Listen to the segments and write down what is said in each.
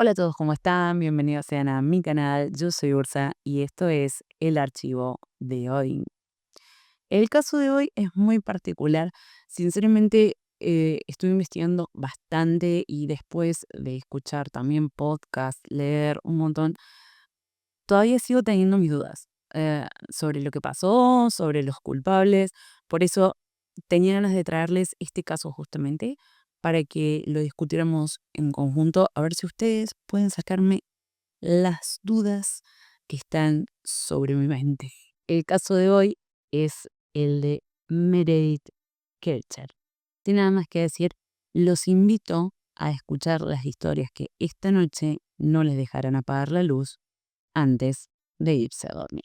Hola a todos, ¿cómo están? Bienvenidos sean a mi canal. Yo soy Ursa y esto es el archivo de hoy. El caso de hoy es muy particular. Sinceramente, estuve investigando bastante y después de escuchar también podcast, leer un montón, todavía sigo teniendo mis dudas sobre lo que pasó, sobre los culpables. Por eso tenía ganas de traerles este caso justamente para que lo discutiéramos en conjunto, a ver si ustedes pueden sacarme las dudas que están sobre mi mente. El caso de hoy es el de Meredith Kercher. Sin nada más que decir, los invito a escuchar las historias que esta noche no les dejarán apagar la luz antes de irse a dormir.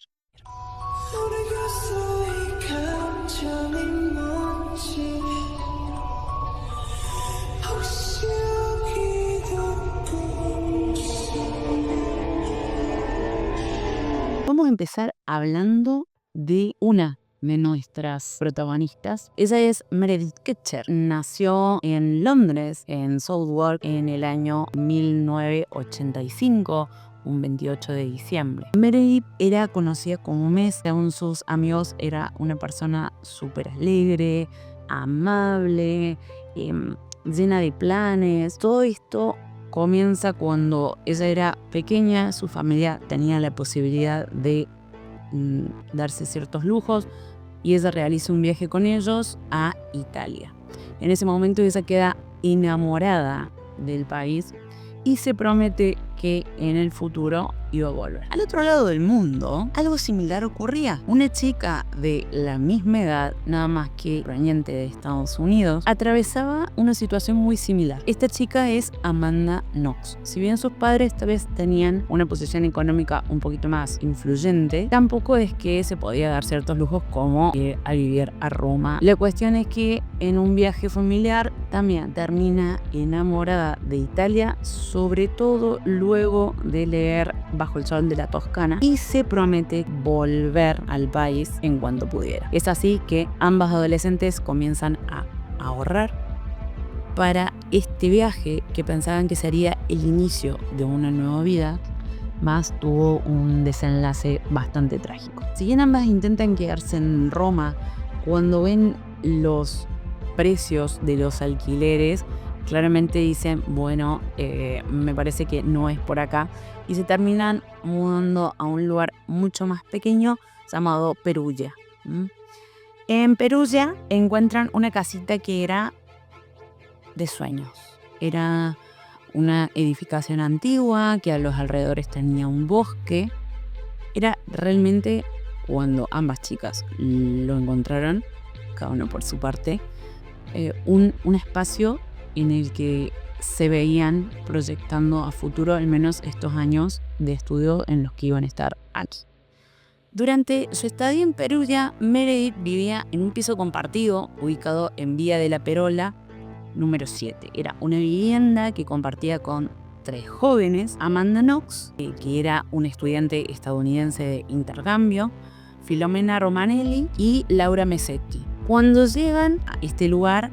Vamos a empezar hablando de una de nuestras protagonistas. Ella es Meredith Kercher. Nació en Londres, en Southwark, en el año 1985. Un 28 de diciembre. Meredith era conocida como Mes, según sus amigos era una persona súper alegre, amable, llena de planes. Todo esto comienza cuando ella era pequeña, su familia tenía la posibilidad de darse ciertos lujos y ella realiza un viaje con ellos a Italia. En ese momento ella queda enamorada del país y se promete que en el futuro iba a volver. Al otro lado del mundo, algo similar ocurría. Una chica de la misma edad, nada más que proveniente de Estados Unidos, atravesaba una situación muy similar. Esta chica es Amanda Knox. Si bien sus padres esta vez tenían una posición económica un poquito más influyente, tampoco es que se podía dar ciertos lujos como ir a vivir a Roma. La cuestión es que en un viaje familiar también termina enamorada de Italia, sobre todo luego de leer Bajo el sol de la Toscana, y se promete volver al país en cuanto pudiera. Es así que ambas adolescentes comienzan a ahorrar para este viaje que pensaban que sería el inicio de una nueva vida, más tuvo un desenlace bastante trágico. Si bien ambas intentan quedarse en Roma, cuando ven los precios de los alquileres, claramente dicen, bueno, me parece que no es por acá, y se terminan mudando a un lugar mucho más pequeño llamado Perugia. En Perugia encuentran una casita que era de sueños. Era una edificación antigua que a los alrededores tenía un bosque. Era realmente, cuando ambas chicas lo encontraron, cada uno por su parte, un espacio en el que se veían proyectando a futuro al menos estos años de estudio en los que iban a estar aquí. Durante su estadía en Perugia, Meredith vivía en un piso compartido ubicado en Vía de la Perola, número 7. Era una vivienda que compartía con 3 jóvenes: Amanda Knox, que era una estudiante estadounidense de intercambio, Filomena Romanelli y Laura Mesetti. Cuando llegan a este lugar,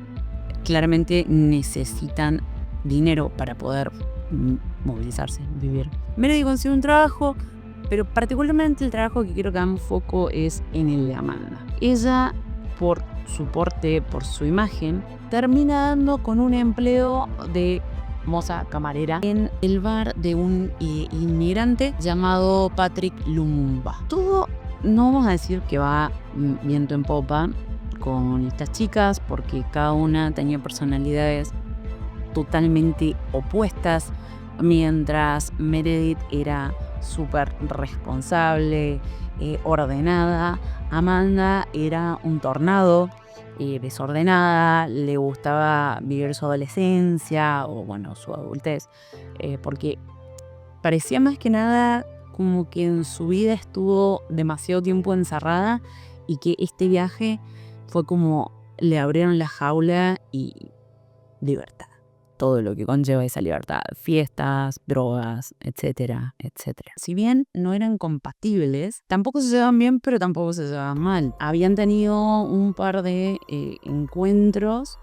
claramente necesitan dinero para poder movilizarse, vivir. Meredith consigue un trabajo, pero particularmente el trabajo que quiero que hagamos foco es en el de Amanda. Ella, por su porte, por su imagen, termina dando con un empleo de moza camarera en el bar de un inmigrante llamado Patrick Lumumba. Todo, no vamos a decir que va viento en popa con estas chicas, porque cada una tenía personalidades totalmente opuestas. Mientras Meredith era súper responsable, ordenada, Amanda era un tornado, desordenada, le gustaba vivir su adolescencia o bueno, su adultez, porque parecía más que nada como que en su vida estuvo demasiado tiempo encerrada y que este viaje fue como le abrieron la jaula y libertad. Todo lo que conlleva esa libertad, fiestas, drogas, etcétera, etcétera. Si bien no eran compatibles, tampoco se llevaban bien, pero tampoco se llevaban mal. Habían tenido un par de encuentros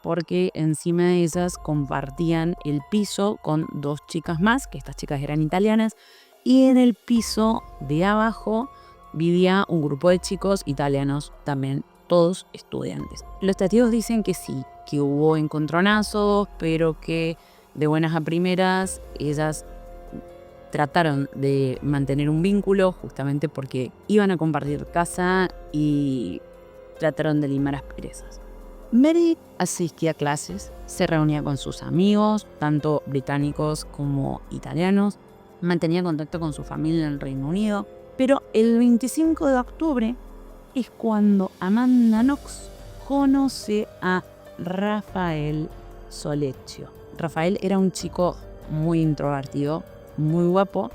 porque encima de ellas compartían el piso con 2 chicas más, que estas chicas eran italianas, y en el piso de abajo vivía un grupo de chicos italianos también, todos estudiantes. Los testigos dicen que sí, que hubo encontronazos, pero que de buenas a primeras ellas trataron de mantener un vínculo justamente porque iban a compartir casa y trataron de limar asperezas. Meredith asistía a clases, se reunía con sus amigos, tanto británicos como italianos, mantenía contacto con su familia en el Reino Unido, pero el 25 de octubre es cuando Amanda Knox conoce a Rafael Solecchio. Rafael era un chico muy introvertido, muy guapo,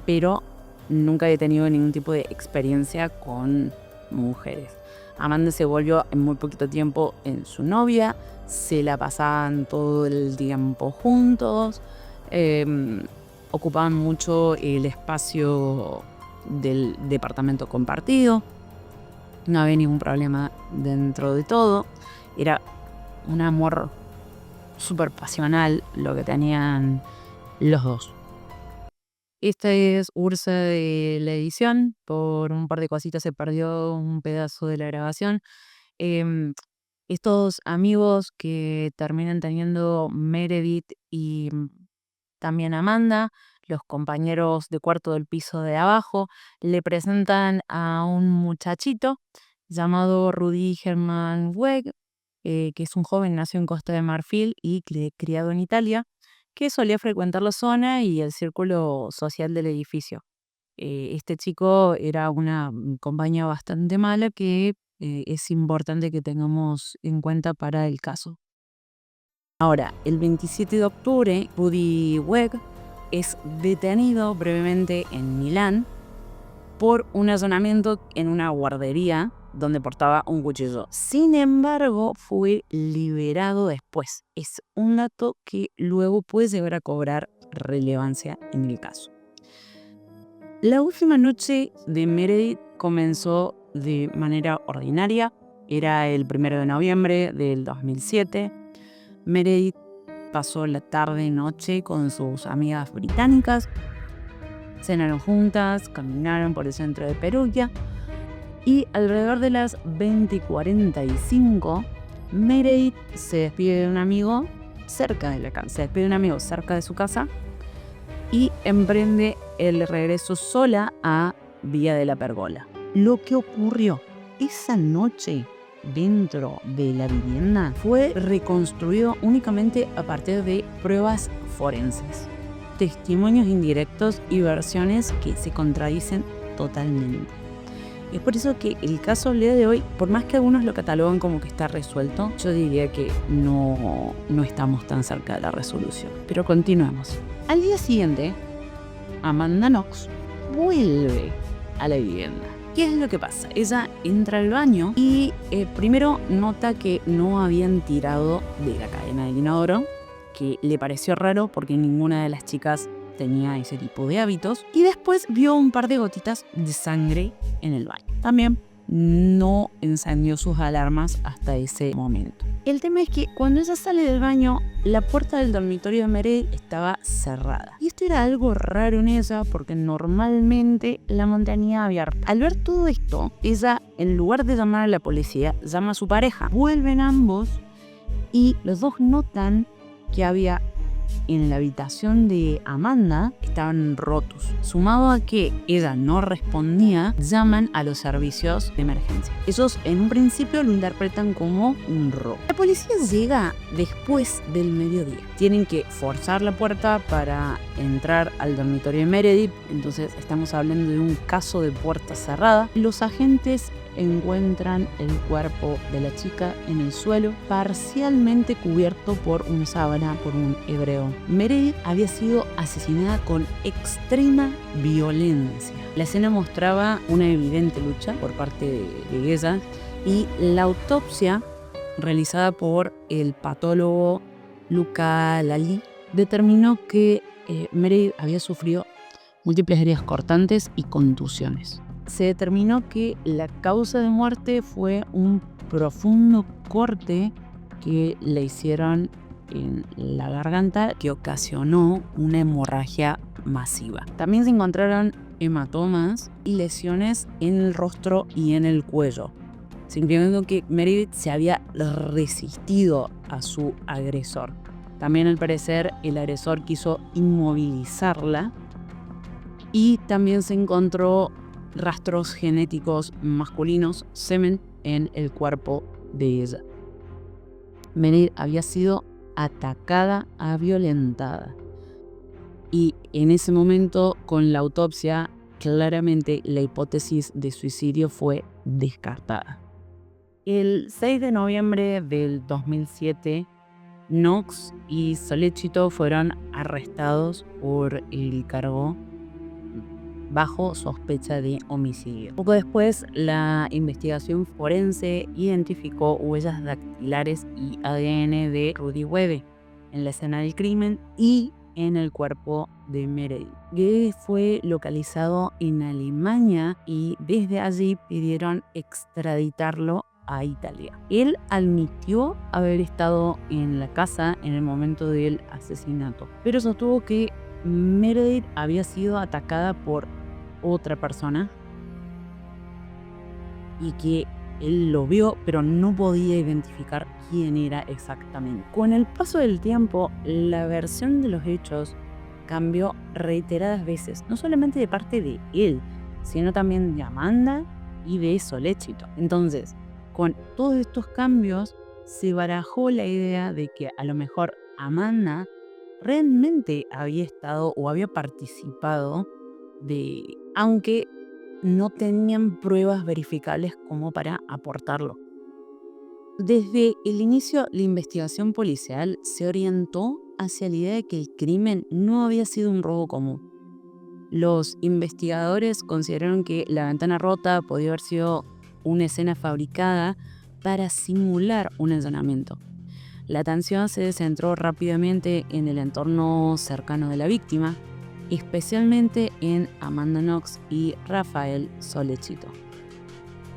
pero nunca había tenido ningún tipo de experiencia con mujeres. Amanda se volvió en muy poquito tiempo en su novia, se la pasaban todo el tiempo juntos, ocupaban mucho el espacio del departamento compartido, no había ningún problema dentro de todo, era un amor súper pasional lo que tenían los dos. Esta es Ursa de la edición. Por un par de cositas se perdió un pedazo de la grabación. Estos amigos que terminan teniendo Meredith y también Amanda, los compañeros de cuarto del piso de abajo, le presentan a un muchachito llamado Rudy Herman Weg, que es un joven, nació en Costa de Marfil y criado en Italia, que solía frecuentar la zona y el círculo social del edificio. Este chico era una compañía bastante mala que es importante que tengamos en cuenta para el caso. Ahora, el 27 de octubre, Rudy Weg es detenido brevemente en Milán por un allanamiento en una guardería donde portaba un cuchillo. Sin embargo, fue liberado después. Es un dato que luego puede llegar a cobrar relevancia en el caso. La última noche de Meredith comenzó de manera ordinaria. Era el 1 de noviembre del 2007. Meredith pasó la tarde-noche con sus amigas británicas. Cenaron juntas, caminaron por el centro de Perugia y alrededor de las 20:45 Meredith se despide de un amigo cerca de la casa. Se despide de un amigo cerca de su casa y emprende el regreso sola a Vía de la Pergola. Lo que ocurrió esa noche dentro de la vivienda fue reconstruido únicamente a partir de pruebas forenses, testimonios indirectos y versiones que se contradicen totalmente. Es por eso que el caso al día de hoy, por más que algunos lo catalogan como que está resuelto, yo diría que no estamos tan cerca de la resolución. Pero continuemos. Al día siguiente, Amanda Knox vuelve a la vivienda. ¿Qué es lo que pasa? Ella entra al baño y primero nota que no habían tirado de la cadena del inodoro, que le pareció raro porque ninguna de las chicas tenía ese tipo de hábitos, y después vio un par de gotitas de sangre en el baño. También no encendió sus alarmas hasta ese momento. El tema es que cuando ella sale del baño, la puerta del dormitorio de Meredith estaba cerrada. Y esto era algo raro en ella porque normalmente la mantenía abierta. Al ver todo esto, ella, en lugar de llamar a la policía, llama a su pareja. Vuelven ambos y los dos notan que había en la habitación de Amanda estaban rotos. Sumado a que ella no respondía, llaman a los servicios de emergencia. Ellos en un principio lo interpretan como un robo. La policía llega después del mediodía. Tienen que forzar la puerta para entrar al dormitorio de Meredith. Entonces estamos hablando de un caso de puerta cerrada. Los agentes encuentran el cuerpo de la chica en el suelo, parcialmente cubierto por una sábana, por un edredón. Meredith había sido asesinada con extrema violencia. La escena mostraba una evidente lucha por parte de ella, y la autopsia realizada por el patólogo Luca Lali determinó que Meredith había sufrido múltiples heridas cortantes y contusiones. Se determinó que la causa de muerte fue un profundo corte que le hicieron en la garganta que ocasionó una hemorragia masiva. También se encontraron hematomas y lesiones en el rostro y en el cuello, significando que Meredith se había resistido a su agresor. También, al parecer, el agresor quiso inmovilizarla y también se encontró rastros genéticos masculinos, semen, en el cuerpo de ella. Meredith había sido atacada, violentada. Y en ese momento, con la autopsia, claramente la hipótesis de suicidio fue descartada. El 6 de noviembre del 2007, Knox y Sollecito fueron arrestados por el cargo bajo sospecha de homicidio. Poco después, la investigación forense identificó huellas dactilares y ADN de Rudy Webbe en la escena del crimen y en el cuerpo de Meredith. Webbe fue localizado en Alemania y desde allí pidieron extraditarlo a Italia. Él admitió haber estado en la casa en el momento del asesinato, pero sostuvo que Meredith había sido atacada por otra persona y que él lo vio, pero no podía identificar quién era exactamente. Con el paso del tiempo, la versión de los hechos cambió reiteradas veces, no solamente de parte de él, sino también de Amanda y de Sollecito. Entonces, con todos estos cambios, se barajó la idea de que a lo mejor Amanda realmente había estado o había participado aunque no tenían pruebas verificables como para aportarlo. Desde el inicio, la investigación policial se orientó hacia la idea de que el crimen no había sido un robo común. Los investigadores consideraron que la ventana rota podía haber sido una escena fabricada para simular un allanamiento. La atención se centró rápidamente en el entorno cercano de la víctima, especialmente en Amanda Knox y Rafael Sollecito.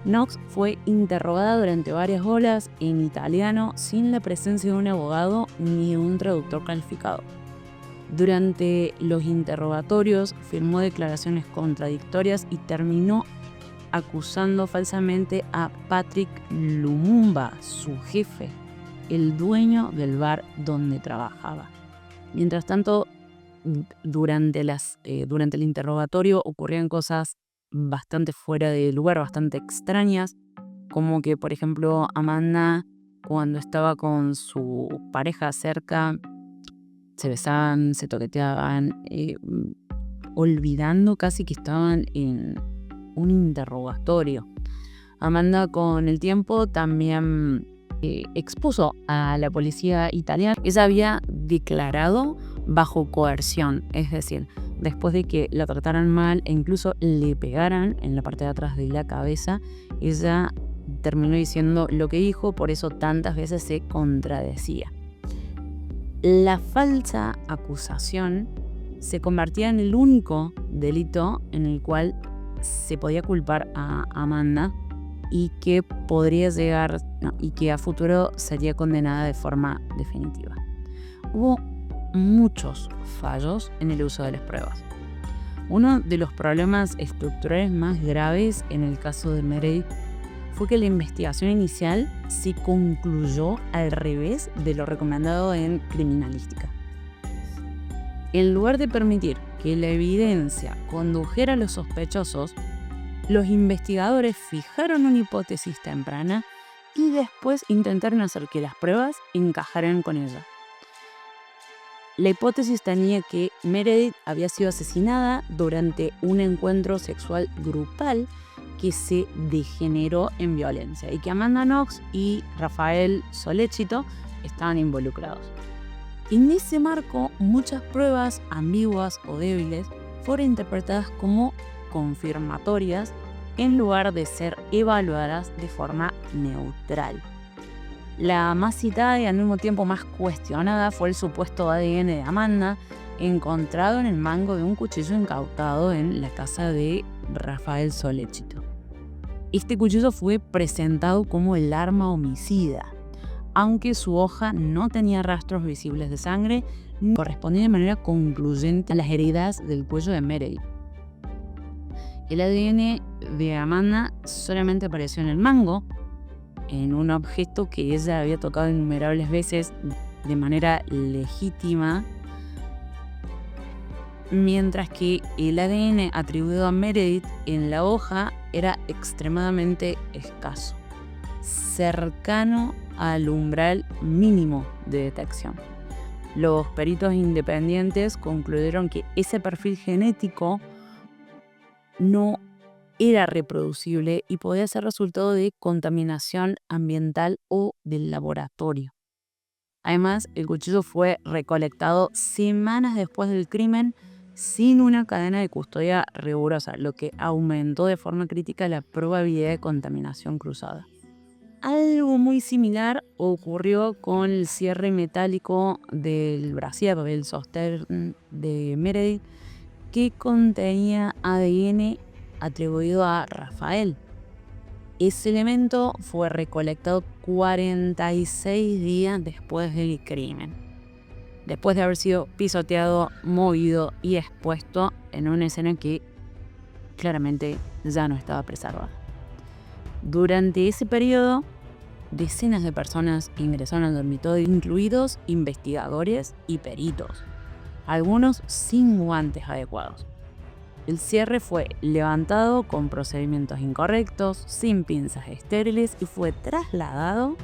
Knox fue interrogada durante varias horas en italiano sin la presencia de un abogado ni un traductor calificado. Durante los interrogatorios firmó declaraciones contradictorias y terminó acusando falsamente a Patrick Lumumba, su jefe, el dueño del bar donde trabajaba. Mientras tanto, durante el interrogatorio ocurrían cosas bastante fuera de lugar, bastante extrañas, como que, por ejemplo, Amanda, cuando estaba con su pareja cerca, se besaban, se toqueteaban, olvidando casi que estaban en un interrogatorio. Amanda, con el tiempo, también expuso a la policía italiana. Ella había declarado bajo coerción, es decir, después de que la trataran mal e incluso le pegaran en la parte de atrás de la cabeza, ella terminó diciendo lo que dijo, por eso tantas veces se contradecía. La falsa acusación se convertía en el único delito en el cual se podía culpar a Amanda y que a futuro sería condenada de forma definitiva. Hubo muchos fallos en el uso de las pruebas. Uno de los problemas estructurales más graves en el caso de Meredith fue que la investigación inicial se concluyó al revés de lo recomendado en criminalística. En lugar de permitir que la evidencia condujera a los sospechosos, los investigadores fijaron una hipótesis temprana y después intentaron hacer que las pruebas encajaran con ella. La hipótesis tenía que Meredith había sido asesinada durante un encuentro sexual grupal que se degeneró en violencia y que Amanda Knox y Rafael Sollecito estaban involucrados. En ese marco, muchas pruebas ambiguas o débiles fueron interpretadas como confirmatorias en lugar de ser evaluadas de forma neutral. La más citada y al mismo tiempo más cuestionada fue el supuesto ADN de Amanda, encontrado en el mango de un cuchillo incautado en la casa de Rafael Sollecito. Este cuchillo fue presentado como el arma homicida, aunque su hoja no tenía rastros visibles de sangre, ni correspondía de manera concluyente a las heridas del cuello de Meredith. El ADN de Amanda solamente apareció en el mango, en un objeto que ella había tocado innumerables veces de manera legítima, mientras que el ADN atribuido a Meredith en la hoja era extremadamente escaso, cercano al umbral mínimo de detección. Los peritos independientes concluyeron que ese perfil genético no era reproducible y podía ser resultado de contaminación ambiental o del laboratorio. Además, el cuchillo fue recolectado semanas después del crimen sin una cadena de custodia rigurosa, lo que aumentó de forma crítica la probabilidad de contaminación cruzada. Algo muy similar ocurrió con el cierre metálico del brasier, del sostén de Meredith, que contenía ADN atribuido a Rafael. Ese elemento fue recolectado 46 días después del crimen, después de haber sido pisoteado, movido y expuesto en una escena que claramente ya no estaba preservada. Durante ese periodo, decenas de personas ingresaron al dormitorio, incluidos investigadores y peritos, algunos sin guantes adecuados. El cierre fue levantado con procedimientos incorrectos, sin pinzas estériles y fue trasladado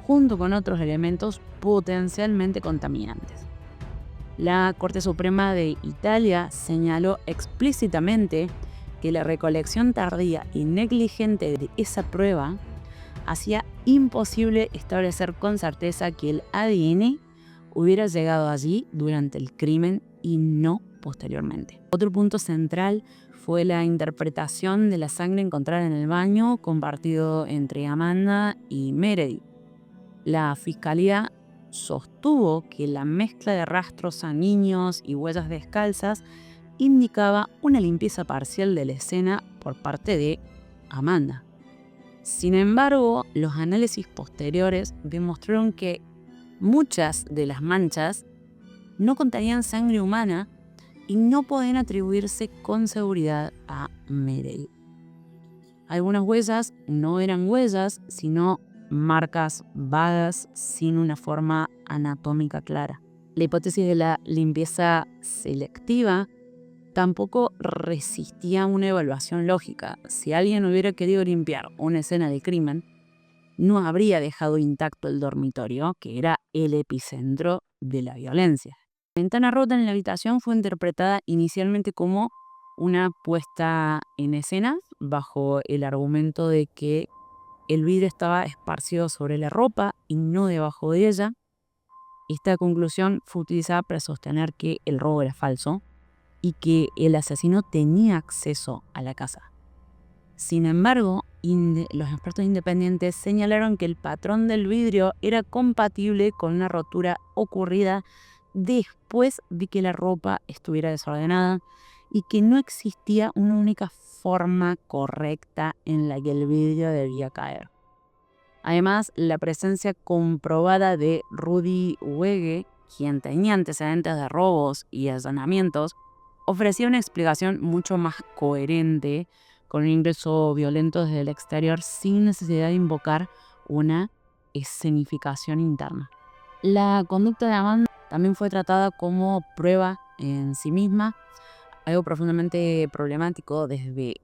junto con otros elementos potencialmente contaminantes. La Corte Suprema de Italia señaló explícitamente que la recolección tardía y negligente de esa prueba hacía imposible establecer con certeza que el ADN hubiera llegado allí durante el crimen y no posteriormente. Otro punto central fue la interpretación de la sangre encontrada en el baño compartido entre Amanda y Meredith. La fiscalía sostuvo que la mezcla de rastros sanguíneos y huellas descalzas indicaba una limpieza parcial de la escena por parte de Amanda. Sin embargo, los análisis posteriores demostraron que muchas de las manchas no contenían sangre humana y no podían atribuirse con seguridad a Meredith. Algunas huellas no eran huellas, sino marcas vagas sin una forma anatómica clara. La hipótesis de la limpieza selectiva tampoco resistía una evaluación lógica. Si alguien hubiera querido limpiar una escena de crimen, no habría dejado intacto el dormitorio, que era el epicentro de la violencia. La ventana rota en la habitación fue interpretada inicialmente como una puesta en escena, bajo el argumento de que el vidrio estaba esparcido sobre la ropa y no debajo de ella. Esta conclusión fue utilizada para sostener que el robo era falso y que el asesino tenía acceso a la casa. Sin embargo, los expertos independientes señalaron que el patrón del vidrio era compatible con una rotura ocurrida después de que la ropa estuviera desordenada y que no existía una única forma correcta en la que el vidrio debía caer. Además, la presencia comprobada de Rudy Wege, quien tenía antecedentes de robos y allanamientos, ofrecía una explicación mucho más coherente con un ingreso violento desde el exterior sin necesidad de invocar una escenificación interna. La conducta de Amanda también fue tratada como prueba en sí misma, algo profundamente problemático desde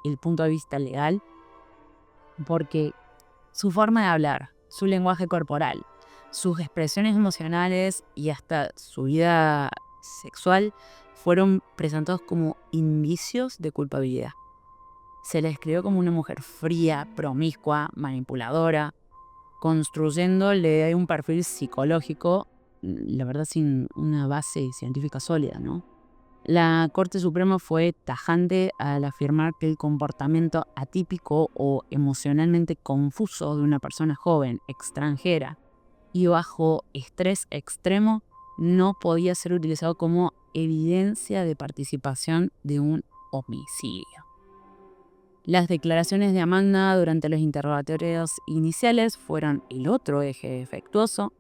el punto de vista legal, porque su forma de hablar, su lenguaje corporal, sus expresiones emocionales y hasta su vida sexual fueron presentados como indicios de culpabilidad. Se la describió como una mujer fría, promiscua, manipuladora, construyéndole un perfil psicológico, la verdad sin una base científica sólida, ¿no? La Corte Suprema fue tajante al afirmar que el comportamiento atípico o emocionalmente confuso de una persona joven, extranjera y bajo estrés extremo no podía ser utilizado como evidencia de participación de un homicidio. Las declaraciones de Amanda durante los interrogatorios iniciales fueron el otro eje defectuoso.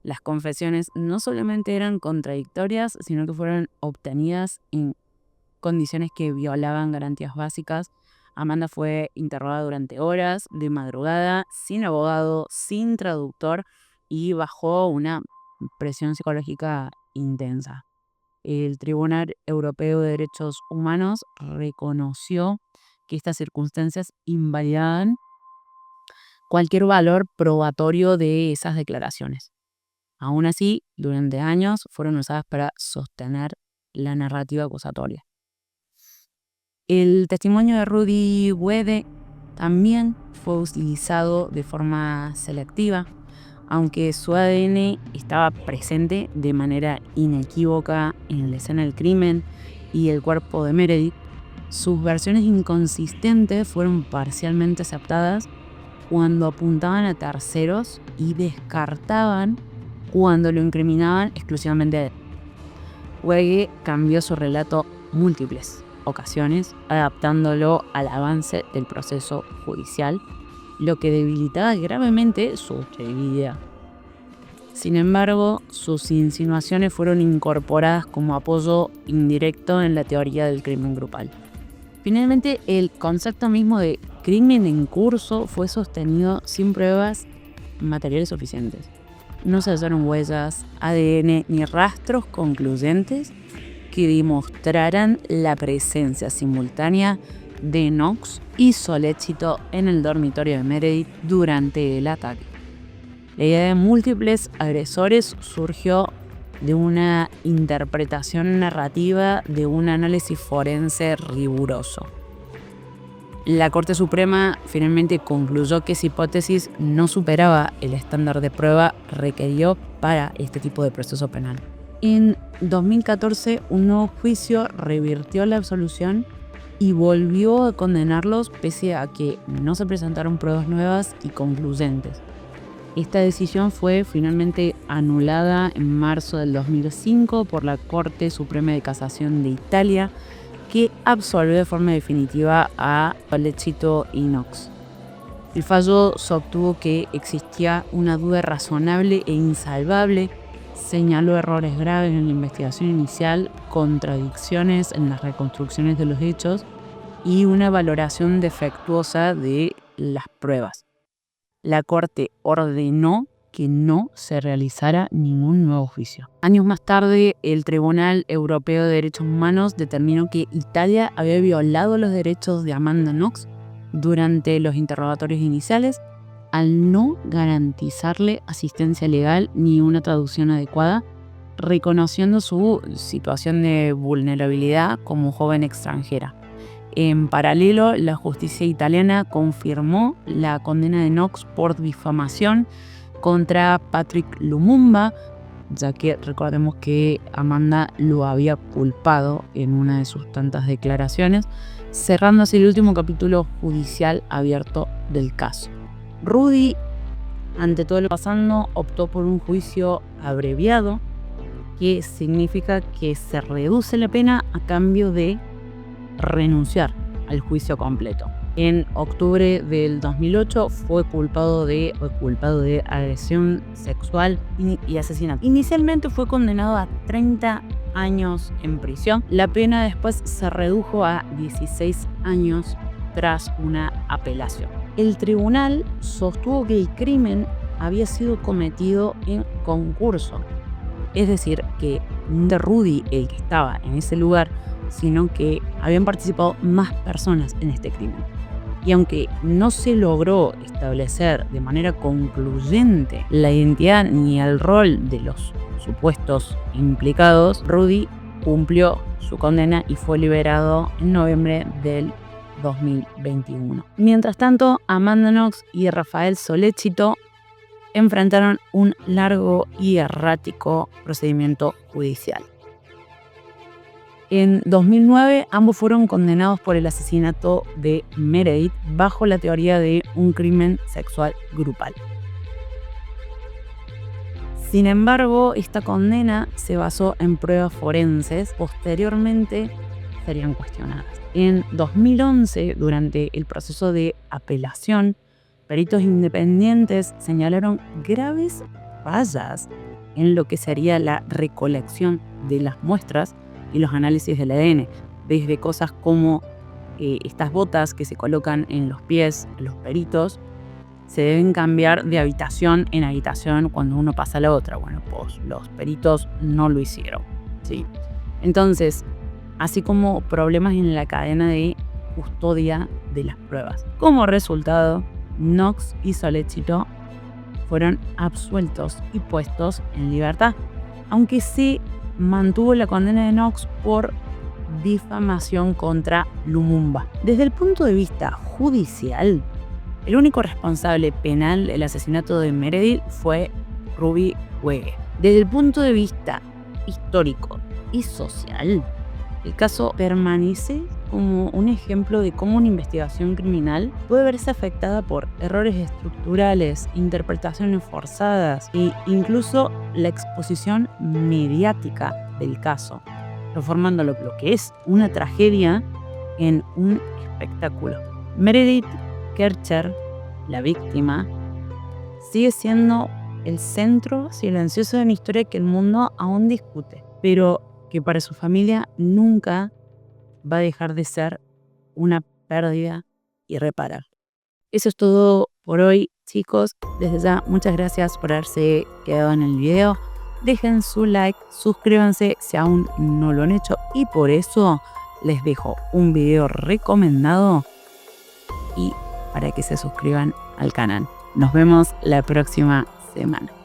Las confesiones no solamente eran contradictorias, sino que fueron obtenidas en condiciones que violaban garantías básicas. Amanda fue interrogada durante horas, de madrugada, sin abogado, sin traductor y bajo una presión psicológica intensa. El Tribunal Europeo de Derechos Humanos reconoció que estas circunstancias invalidaban cualquier valor probatorio de esas declaraciones. Aún así, durante años fueron usadas para sostener la narrativa acusatoria. El testimonio de Rudy Wede también fue utilizado de forma selectiva, aunque su ADN estaba presente de manera inequívoca en la escena del crimen y el cuerpo de Meredith. Sus versiones inconsistentes fueron parcialmente aceptadas cuando apuntaban a terceros y descartaban cuando lo incriminaban exclusivamente a él. Wege cambió su relato múltiples ocasiones, adaptándolo al avance del proceso judicial, lo que debilitaba gravemente su credibilidad. Sin embargo, sus insinuaciones fueron incorporadas como apoyo indirecto en la teoría del crimen grupal. Finalmente, el concepto mismo de crimen en curso fue sostenido sin pruebas materiales suficientes. No se hallaron huellas, ADN ni rastros concluyentes que demostraran la presencia simultánea de Knox y Sollecito en el dormitorio de Meredith durante el ataque. La idea de múltiples agresores surgió de una interpretación narrativa de un análisis forense riguroso. La Corte Suprema finalmente concluyó que esa hipótesis no superaba el estándar de prueba requerido para este tipo de proceso penal. En 2014, un nuevo juicio revirtió la absolución y volvió a condenarlos pese a que no se presentaron pruebas nuevas y concluyentes. Esta decisión fue finalmente anulada en marzo del 2005 por la Corte Suprema de Casación de Italia, que absolvió de forma definitiva a Sollecito y Knox. El fallo sostuvo que existía una duda razonable e insalvable, señaló errores graves en la investigación inicial, contradicciones en las reconstrucciones de los hechos y una valoración defectuosa de las pruebas. La Corte ordenó que no se realizara ningún nuevo juicio. Años más tarde, el Tribunal Europeo de Derechos Humanos determinó que Italia había violado los derechos de Amanda Knox durante los interrogatorios iniciales al no garantizarle asistencia legal ni una traducción adecuada, reconociendo su situación de vulnerabilidad como joven extranjera. En paralelo, la justicia italiana confirmó la condena de Knox por difamación contra Patrick Lumumba, ya que recordemos que Amanda lo había culpado en una de sus tantas declaraciones, cerrando así el último capítulo judicial abierto del caso. Rudy, ante todo lo pasando, optó por un juicio abreviado, que significa que se reduce la pena a cambio de renunciar al juicio completo. En octubre del 2008 fue culpado de agresión sexual y asesinato. Inicialmente fue condenado a 30 años en prisión. La pena después se redujo a 16 años tras una apelación. El tribunal sostuvo que el crimen había sido cometido en concurso, es decir, que no era Rudy el que estaba en ese lugar, sino que habían participado más personas en este crimen. Y aunque no se logró establecer de manera concluyente la identidad ni el rol de los supuestos implicados, Rudy cumplió su condena y fue liberado en noviembre del 2021. Mientras tanto, Amanda Knox y Rafael Sollecito enfrentaron un largo y errático procedimiento judicial. En 2009, ambos fueron condenados por el asesinato de Meredith bajo la teoría de un crimen sexual grupal. Sin embargo, esta condena se basó en pruebas forenses posteriormente serían cuestionadas. En 2011, durante el proceso de apelación, peritos independientes señalaron graves fallas en lo que sería la recolección de las muestras y los análisis del ADN, desde cosas como estas botas que se colocan en los pies, los peritos, se deben cambiar de habitación en habitación cuando uno pasa a la otra. Bueno, pues los peritos no lo hicieron, ¿sí? Entonces, así como problemas en la cadena de custodia de las pruebas. Como resultado, Knox y Sollecito fueron absueltos y puestos en libertad, aunque se mantuvo la condena de Knox por difamación contra Lumumba. Desde el punto de vista judicial, el único responsable penal del asesinato de Meredith fue Ruby Wege. Desde el punto de vista histórico y social, el caso permanece como un ejemplo de cómo una investigación criminal puede verse afectada por errores estructurales, interpretaciones forzadas e incluso la exposición mediática del caso, transformando lo que es una tragedia en un espectáculo. Meredith Kercher, la víctima, sigue siendo el centro silencioso de una historia que el mundo aún discute, pero que para su familia nunca va a dejar de ser una pérdida irreparable. Eso es todo por hoy, chicos. Desde ya, muchas gracias por haberse quedado en el video. Dejen su like, suscríbanse si aún no lo han hecho, y por eso les dejo un video recomendado y para que se suscriban al canal. Nos vemos la próxima semana.